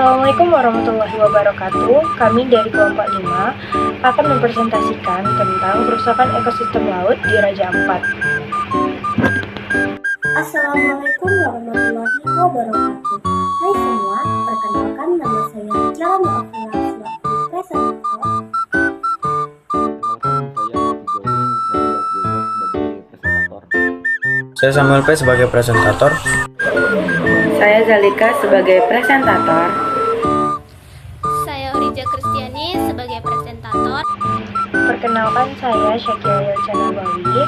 Assalamualaikum warahmatullahi wabarakatuh. Kami dari kelompok 5 akan mempresentasikan tentang kerusakan ekosistem laut di Raja Ampat. Assalamualaikum warahmatullahi wabarakatuh. Hai semua, perkenalkan nama saya Jalani Afila selaku presentator. Saya Samuel P sebagai presentator. Saya Zalika sebagai presentator. Saya Orija Kristiani sebagai presentator. Perkenalkan, saya Syakira Yelcana Bawi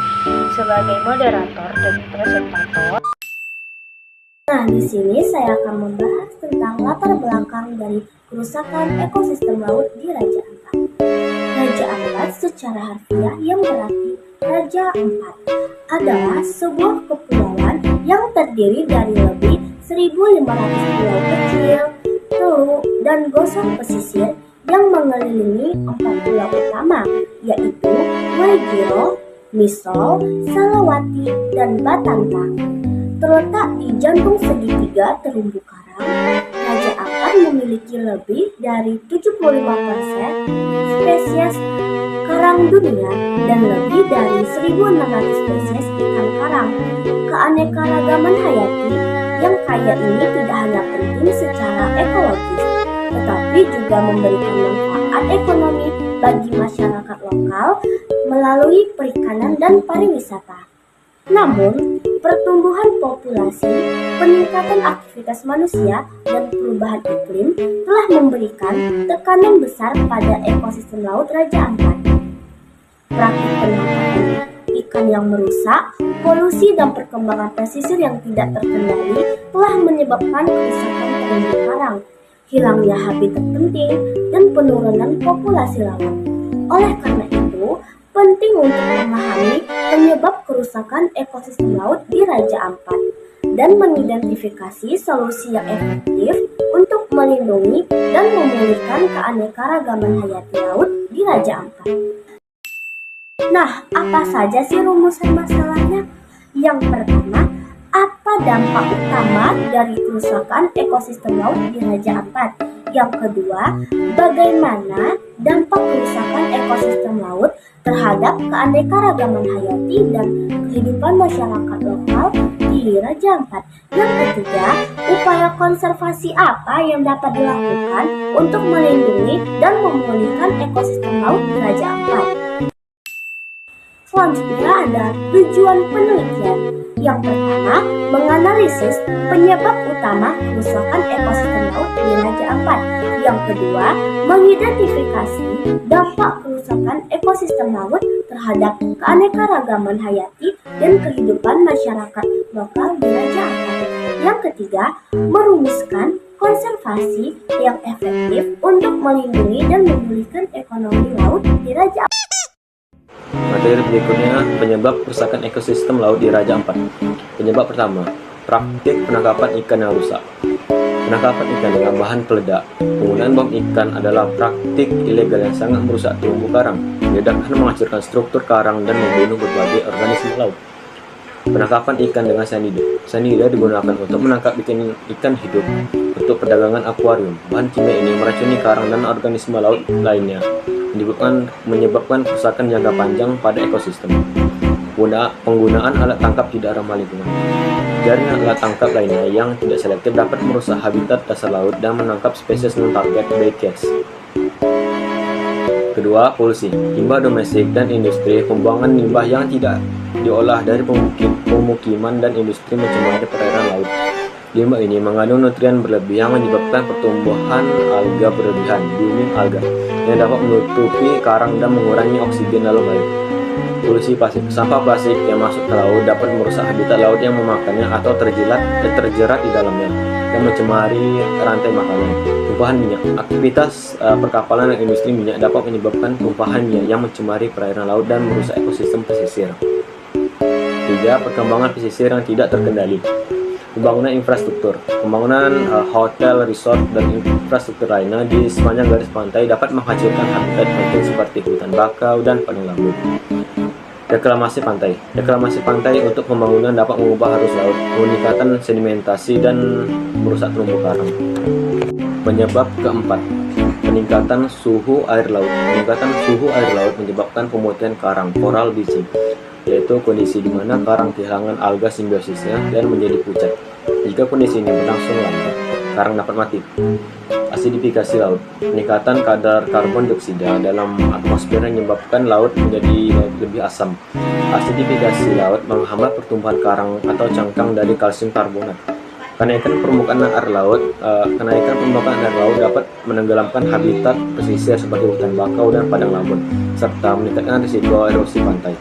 sebagai moderator dan presentator. Nah, di sini saya akan membahas tentang latar belakang dari kerusakan ekosistem laut di Raja Ampat. Raja Ampat secara harfiah yang berarti Raja Ampat adalah sebuah kepulauan yang terdiri dari lebih 1.500 pulau kecil, teluk, dan gosong pesisir yang mengelilingi 4 pulau utama, yaitu Waigiro, Misol, Salawati, dan Batanta. Terletak di jantung segitiga terumbu karang, Raja Ampat memiliki lebih dari 75% spesies karang dunia dan lebih dari 1.600 spesies ikan karang. Keanekaragaman hayati yang kaya ini tidak hanya penting secara ekologis, tetapi juga memberikan manfaat ekonomi bagi masyarakat lokal melalui perikanan dan pariwisata. Namun, pertumbuhan populasi, peningkatan aktivitas manusia, dan perubahan iklim telah memberikan tekanan besar pada ekosistem laut Raja Ampat. Praktik penangkapan ikan yang merusak, polusi, dan perkembangan pesisir yang tidak terkendali telah menyebabkan kerusakan terumbu karang, hilangnya habitat penting, dan penurunan populasi laut. Oleh karena itu, penting untuk memahami penyebab kerusakan ekosistem laut di Raja Ampat dan mengidentifikasi solusi yang efektif untuk melindungi dan memulihkan keanekaragaman hayati laut di Raja Ampat. Nah, apa saja sih rumusan masalahnya? Yang pertama, apa dampak utama dari kerusakan ekosistem laut di Raja Ampat? Yang kedua, bagaimana dampak kerusakan ekosistem laut terhadap keanekaragaman hayati dan kehidupan masyarakat lokal di Raja Ampat? Yang ketiga, upaya konservasi apa yang dapat dilakukan untuk melindungi dan memulihkan ekosistem laut di Raja Ampat? Selanjutnya ada tujuan penelitian. Yang pertama, menganalisis penyebab utama kerusakan ekosistem laut di Raja Ampat. Yang kedua, mengidentifikasi dampak kerusakan ekosistem laut terhadap keanekaragaman hayati dan kehidupan masyarakat lokal di Raja Ampat. Yang ketiga, merumuskan konservasi yang efektif untuk melindungi dan memulihkan ekonomi laut di Raja Ampat. Materi berikutnya, penyebab kerusakan ekosistem laut di Raja Ampat. Penyebab pertama, praktik penangkapan ikan yang rusak. Penangkapan ikan dengan bahan peledak. Penggunaan bom ikan adalah praktik ilegal yang sangat merusak terumbu karang. Ledakan menghancurkan struktur karang dan membunuh berbagai organisme laut. Penangkapan ikan dengan cyanida. Cyanida digunakan untuk menangkap ikan hidup untuk perdagangan akuarium. Bahan kimia ini meracuni karang dan organisme laut lainnya, menyebabkan kerusakan jangka panjang pada ekosistem. Penggunaan alat tangkap tidak ramah lingkungan. Jaringan alat tangkap lainnya yang tidak selektif dapat merusak habitat dasar laut dan menangkap spesies non-target bycatch. Kedua, polusi. Limbah domestik dan industri. Pembuangan limbah yang tidak diolah dari pemukiman dan industri mencemari perairan laut. Limbah ini mengandung nutrien berlebih yang menyebabkan pertumbuhan alga berlebihan, blooming alga, yang dapat menutupi karang dan mengurangi oksigen dalam air. Polusi plastik. Sampah plastik yang masuk ke laut dapat merusak habitat laut yang memakannya atau terjerat di dalamnya dan mencemari rantai makanan. Tumpahan minyak. Aktivitas perkapalan dan industri minyak dapat menyebabkan tumpahan minyak yang mencemari perairan laut dan merusak ekosistem pesisir. 3. Perkembangan pesisir yang tidak terkendali. Pembangunan infrastruktur. Pembangunan hotel, resort, dan infrastruktur lainnya di sepanjang garis pantai dapat menghancurkan habitat penting seperti hutan bakau dan padang laut. Reklamasi pantai. Reklamasi pantai untuk pembangunan dapat mengubah arus laut, meningkatkan sedimentasi, dan merusak terumbu karang. Penyebab keempat, peningkatan suhu air laut. Peningkatan suhu air laut menyebabkan pemutihan karang coral bleaching, yaitu kondisi di mana karang kehilangan alga simbiosisnya dan menjadi pucat. Jika kondisi ini berlangsung lama, karang dapat mati. Asidifikasi laut. Peningkatan kadar karbon dioksida dalam atmosfer yang menyebabkan laut menjadi lebih asam. Asidifikasi laut menghambat pertumbuhan karang atau cangkang dari kalsium karbonat. Kenaikan permukaan air laut dapat menenggelamkan habitat pesisir seperti hutan bakau dan padang lamun, serta meningkatkan risiko erosi pantai.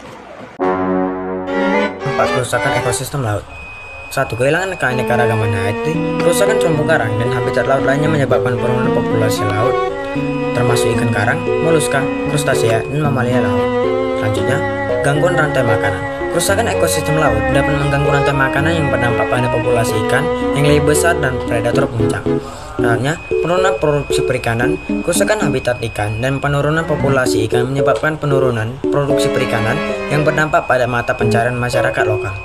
4. Kerusakan ekosistem laut. 1. Kehilangan keanekaragaman hayati. Kerusakan terumbu karang dan habitat laut lainnya menyebabkan penurunan populasi laut, termasuk ikan karang, moluska, krustasea, dan mamalia laut. Selanjutnya, gangguan rantai makanan. Kerusakan ekosistem laut dapat mengganggu rantai makanan yang berdampak pada populasi ikan yang lebih besar dan predator puncak. Selanjutnya, penurunan produksi perikanan. Kerusakan habitat ikan dan penurunan populasi ikan menyebabkan penurunan produksi perikanan yang berdampak pada mata pencarian masyarakat lokal.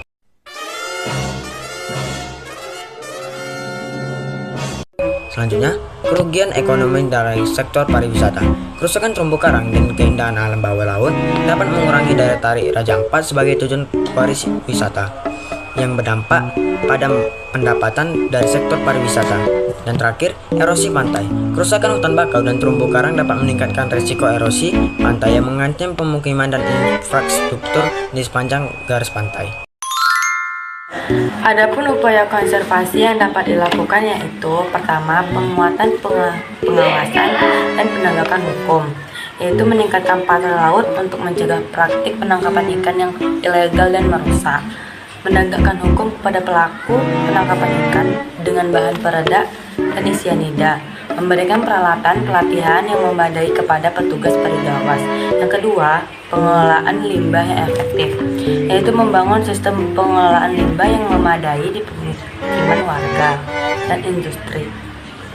Selanjutnya, kerugian ekonomi dari sektor pariwisata. Kerusakan terumbu karang dan keindahan alam bawah laut dapat mengurangi daya tarik Raja Ampat sebagai tujuan pariwisata yang berdampak pada pendapatan dari sektor pariwisata. Dan terakhir, erosi pantai. Kerusakan hutan bakau dan terumbu karang dapat meningkatkan risiko erosi pantai yang mengancam pemukiman dan infrastruktur di sepanjang garis pantai. Adapun upaya konservasi yang dapat dilakukan yaitu pertama, penguatan pengawasan dan penegakan hukum, yaitu meningkatkan patroli laut untuk mencegah praktik penangkapan ikan yang ilegal dan merusak, menegakkan hukum kepada pelaku penangkapan ikan dengan bahan pereda dan cyanida, memberikan peralatan pelatihan yang memadai kepada petugas perigawas. Yang kedua, pengelolaan limbah yang efektif, yaitu membangun sistem pengelolaan limbah yang memadai di pemukiman warga dan industri,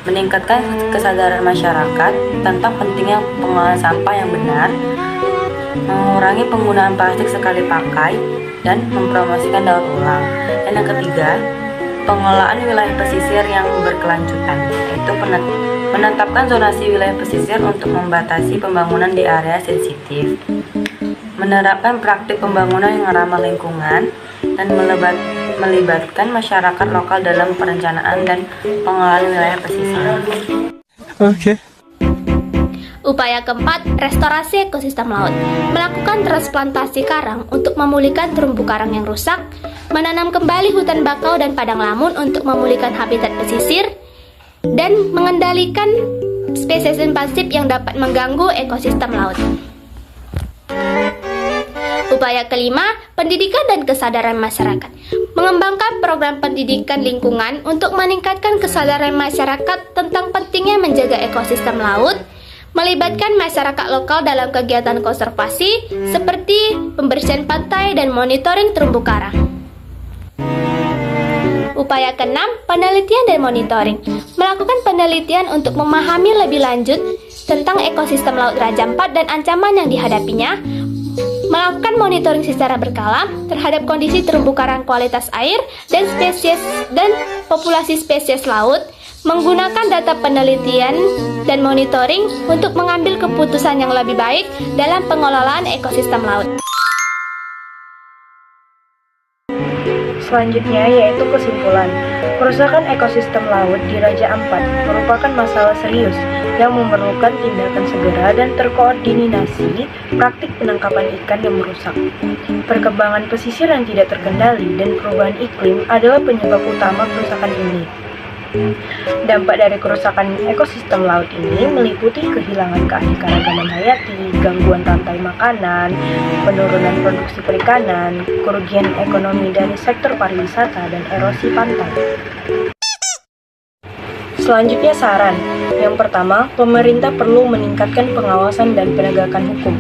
meningkatkan kesadaran masyarakat tentang pentingnya pengelolaan sampah yang benar, mengurangi penggunaan plastik sekali pakai, dan mempromosikan daur ulang. Dan yang ketiga, pengelolaan wilayah pesisir yang berkelanjutan, yaitu menetapkan zonasi wilayah pesisir untuk membatasi pembangunan di area sensitif, menerapkan praktik pembangunan yang ramah lingkungan, dan melibatkan masyarakat lokal dalam perencanaan dan pengelolaan wilayah pesisir. Upaya keempat, restorasi ekosistem laut. Melakukan transplantasi karang untuk memulihkan terumbu karang yang rusak, menanam kembali hutan bakau dan padang lamun untuk memulihkan habitat pesisir, dan mengendalikan spesies invasif yang dapat mengganggu ekosistem laut. Upaya kelima, pendidikan dan kesadaran masyarakat. Mengembangkan program pendidikan lingkungan untuk meningkatkan kesadaran masyarakat tentang pentingnya menjaga ekosistem laut, melibatkan masyarakat lokal dalam kegiatan konservasi seperti pembersihan pantai dan monitoring terumbu karang. Upaya keenam, penelitian dan monitoring. Melakukan penelitian untuk memahami lebih lanjut tentang ekosistem laut Raja Ampat dan ancaman yang dihadapinya. Melakukan monitoring secara berkala terhadap kondisi terumbu karang, kualitas air, dan spesies dan populasi spesies laut, menggunakan data penelitian dan monitoring untuk mengambil keputusan yang lebih baik dalam pengelolaan ekosistem laut. Selanjutnya yaitu kesimpulan. Kerusakan ekosistem laut di Raja Ampat merupakan masalah serius yang memerlukan tindakan segera dan terkoordinasi praktik penangkapan ikan yang merusak. Perkembangan pesisir yang tidak terkendali dan perubahan iklim adalah penyebab utama kerusakan ini. Dampak dari kerusakan ekosistem laut ini meliputi kehilangan keanekaragaman hayati, gangguan rantai makanan, penurunan produksi perikanan, kerugian ekonomi dari sektor pariwisata, dan erosi pantai. Selanjutnya saran. Yang pertama, pemerintah perlu meningkatkan pengawasan dan penegakan hukum.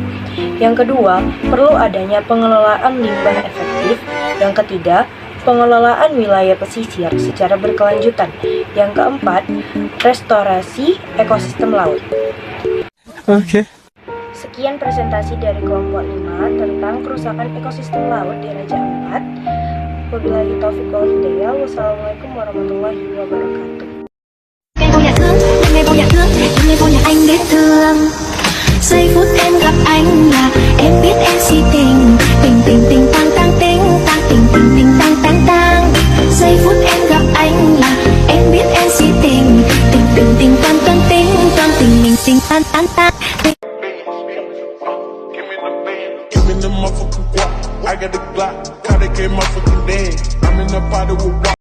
Yang kedua, perlu adanya pengelolaan limbah efektif. Yang ketiga, pengelolaan wilayah pesisir secara berkelanjutan. Yang keempat, restorasi ekosistem laut. Sekian presentasi dari kelompok 5 tentang kerusakan ekosistem laut di Raja Ampat. Wabillahi taufiq wal hidayah. Wassalamualaikum warahmatullahi wabarakatuh. giây phút là anh biết thương. Giây phút em gặp anh là em biết em si tình. Tình tình tình tăng tăng tình tăng tình tình tình tăng tăng tăng. Giây phút